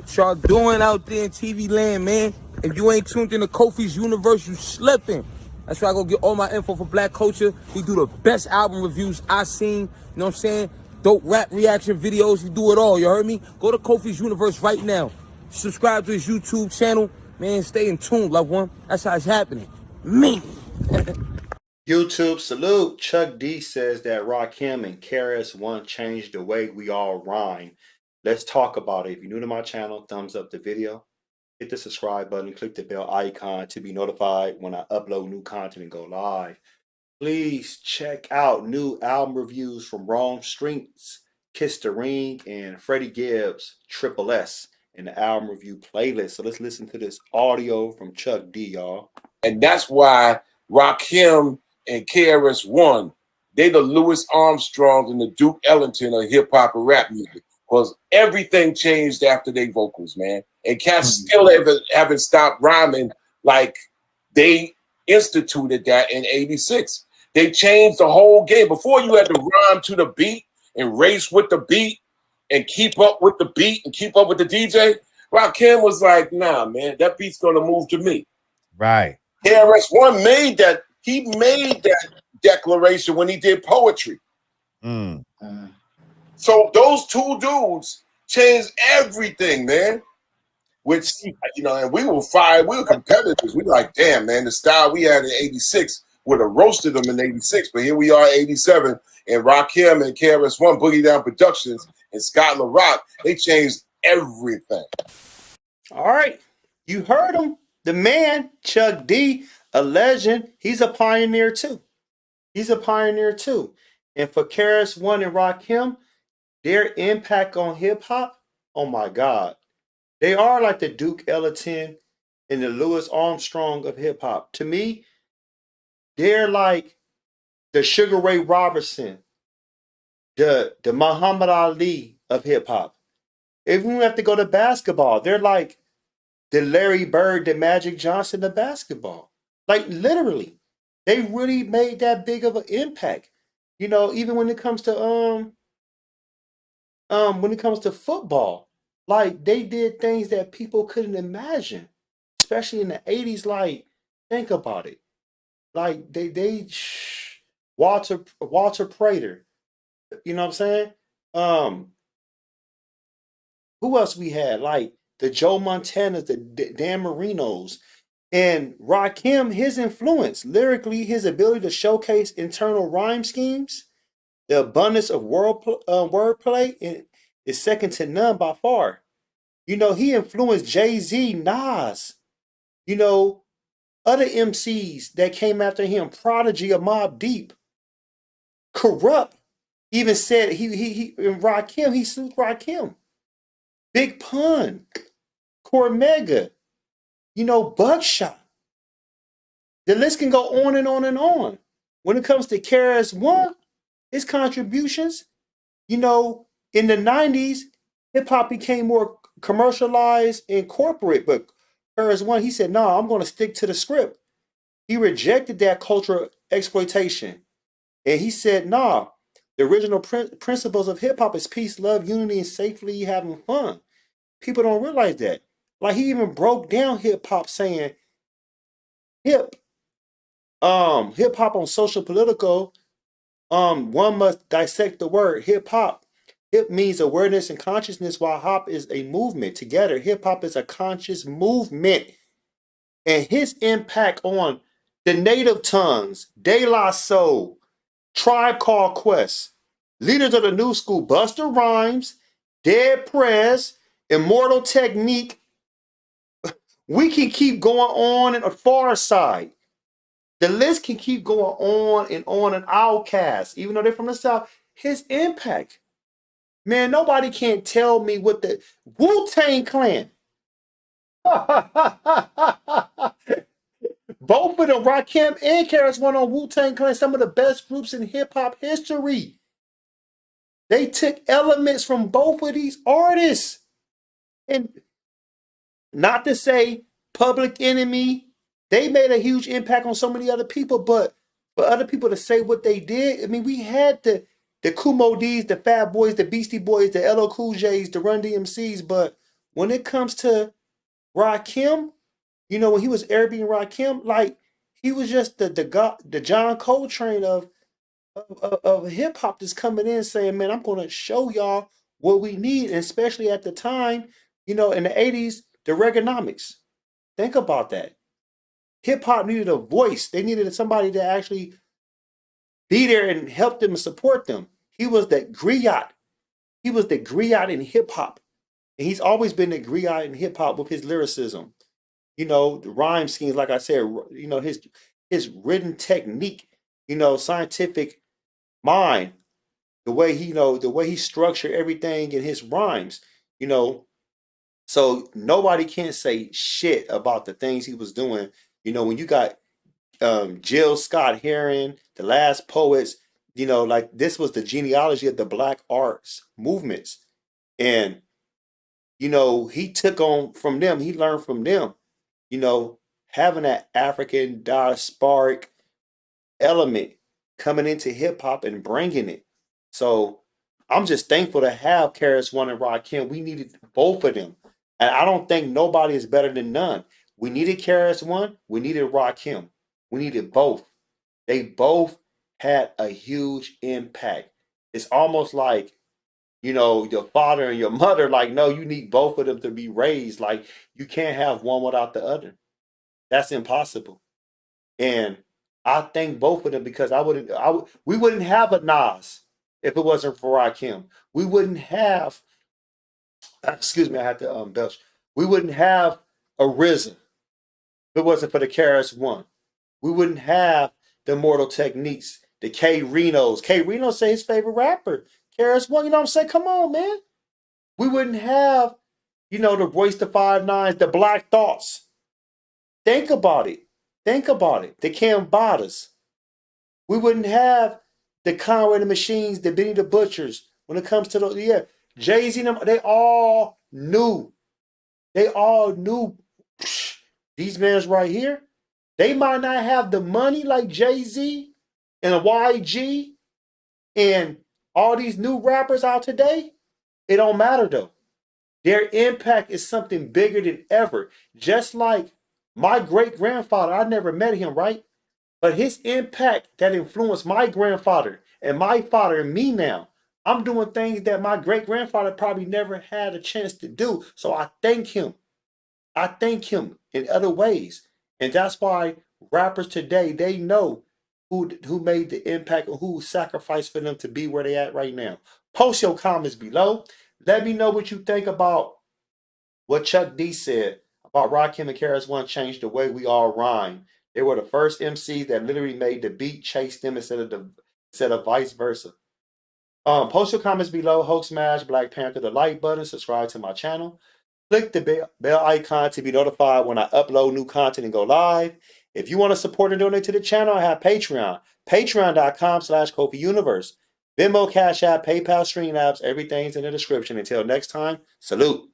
What y'all doing out there in TV land, man? If you ain't tuned into Kofi's universe, you slipping. That's why I go get all my info for black culture. He do the best album reviews I seen. You know what I'm saying? Dope rap reaction videos. He do it all. You heard me? Go to Kofi's universe right now. Subscribe to his YouTube channel. Man, stay in tune, loved one. That's how it's happening. Me. YouTube salute. Chuck D says that Rakim and KRS-One changed the way we all rhyme. Let's talk about it. If you're new to my channel, thumbs up the video. Hit the subscribe button. Click the bell icon to be notified when I upload new content and go live. Please check out new album reviews from Wrong Streets, Kiss the Ring, and Freddie Gibbs, Triple S in the album review playlist. So let's listen to this audio from Chuck D, y'all. And that's why Rakim and KRS-One, they the Louis Armstrongs and the Duke Ellington of hip hop and rap music. Because everything changed after they vocals, man. And cats still haven't stopped rhyming like they instituted that in '86. They changed the whole game. Before you had to rhyme to the beat and race with the beat and keep up with the beat and keep up with the DJ. Rakim was like, nah, man, that beat's gonna move to me. Right. KRS-One made that. He made that declaration when he did poetry. So those two dudes changed everything, man. Which, you know, and we were fired. We were competitors. We were like, damn, man, the style we had in '86 would have roasted them in '86. But here we are, '87, and Rakim and KRS-One, Boogie Down Productions, and Scott LaRock, they changed everything. All right. You heard him. The man, Chuck D, a legend. He's a pioneer too. He's a pioneer too. And for KRS-One and Rakim, their impact on hip hop, oh my God. They are like the Duke Ellington and the Louis Armstrong of hip hop. To me, they're like the Sugar Ray Robertson, the Muhammad Ali of hip hop. If we have to go to basketball, they're like the Larry Bird, the Magic Johnson of basketball. Like literally, they really made that big of an impact. You know, even when it comes to football, like they did things that people couldn't imagine, especially in the '80s. Like, think about it. Like Walter Prater. You know what I'm saying? Who else we had? Like the Joe Montanas, the Dan Marinos, and Rakim. His influence lyrically, his ability to showcase internal rhyme schemes, the abundance of wordplay, is second to none by far. You know, he influenced Jay-Z, Nas, you know, other MCs that came after him, Prodigy of Mobb Deep, Corrupt, even said he Rakim, he sued Rakim. Big Pun, Cormega, you know, Buckshot. The list can go on and on and on. When it comes to KRS-One, his contributions, you know, in the 90s, hip hop became more commercialized and corporate, but KRS-One, he said, no, I'm going to stick to the script. He rejected that cultural exploitation. And he said, nah, the original principles of hip hop is peace, love, unity, and safely having fun. People don't realize that. Like he even broke down hip hop saying hip hop on social political, one must dissect the word hip hop. Hip means awareness and consciousness, while hop is a movement. Together, hip hop is a conscious movement. And his impact on the native tongues, De La Soul, Tribe Called Quest, leaders of the new school, Busta Rhymes, Dead Prez, Immortal Technique. We can keep going on in a far side. The list can keep going on and on. And Outkast, even though they're from the South, his impact. Man, nobody can't tell me what the Wu-Tang Clan. Both of them, Rakim and KRS-One on Wu-Tang Clan, some of the best groups in hip-hop history. They took elements from both of these artists. And not to say Public Enemy, they made a huge impact on so many other people, but for other people to say what they did, I mean, we had the Kumo D's, the Fat Boys, the Beastie Boys, the LL Cool J's, the Run DMCs, but when it comes to Rakim, you know, when he was Arabian Rakim, like he was just the John Coltrane of hip hop that's coming in saying, man, I'm gonna show y'all what we need, and especially at the time, you know, in the 80s, the Reaganomics. Think about that. Hip hop needed a voice. They needed somebody to actually be there and help them and support them. He was the griot. He was the griot in hip hop. And he's always been the griot in hip hop with his lyricism. You know, the rhyme schemes, like I said, you know, his written technique, you know, scientific mind, the way he, you know, the way he structured everything in his rhymes, you know. So nobody can say shit about the things he was doing. You know, when you got Jill Scott Heron, the last poets, you know, like this was the genealogy of the black arts movements. And, you know, he took on from them, he learned from them, you know, having that African diasporic element coming into hip hop and bringing it. So I'm just thankful to have KRS-One and Rakim. We needed both of them. And I don't think nobody is better than none. We needed KRS-One, we needed Rakim. We needed both. They both had a huge impact. It's almost like, you know, your father and your mother, like, no, you need both of them to be raised. Like, you can't have one without the other. That's impossible. And I thank both of them because we wouldn't have a Nas if it wasn't for Rakim. We wouldn't have, excuse me, I had to belch. We wouldn't have a RZA if it wasn't for the KRS-One. We wouldn't have the Mortal Techniques, the K Renos. K Reno say his favorite rapper. KRS-One, you know what I'm saying? Come on, man. We wouldn't have, you know, the Royce the 5'9", the Black Thoughts. Think about it. Think about it. The Cambadas. We wouldn't have the Conway the Machines, the Benny the Butchers. When it comes to the, yeah, Jay-Z and them, they all knew. They all knew these men right here. They might not have the money like Jay-Z and YG and all these new rappers out today. It don't matter though. Their impact is something bigger than ever. Just like my great grandfather, I never met him, right? But his impact that influenced my grandfather and my father and me now. I'm doing things that my great grandfather probably never had a chance to do. So I thank him. I thank him in other ways. And that's why rappers today, they know who made the impact or who sacrificed for them to be where they at right now. Post your comments below. Let me know what you think about what Chuck D said about Rakim and KRS-One changed the way we all rhyme. They were the first MCs that literally made the beat chase them instead of vice versa. Post your comments below. Hulk smash Black Panther the like button. Subscribe to my channel. Click the bell icon to be notified when I upload new content and go live. If you want to support and donate to the channel, I have Patreon. Patreon.com/KofiUniverse. Venmo, Cash App, PayPal, Streamlabs, everything's in the description. Until next time, salute.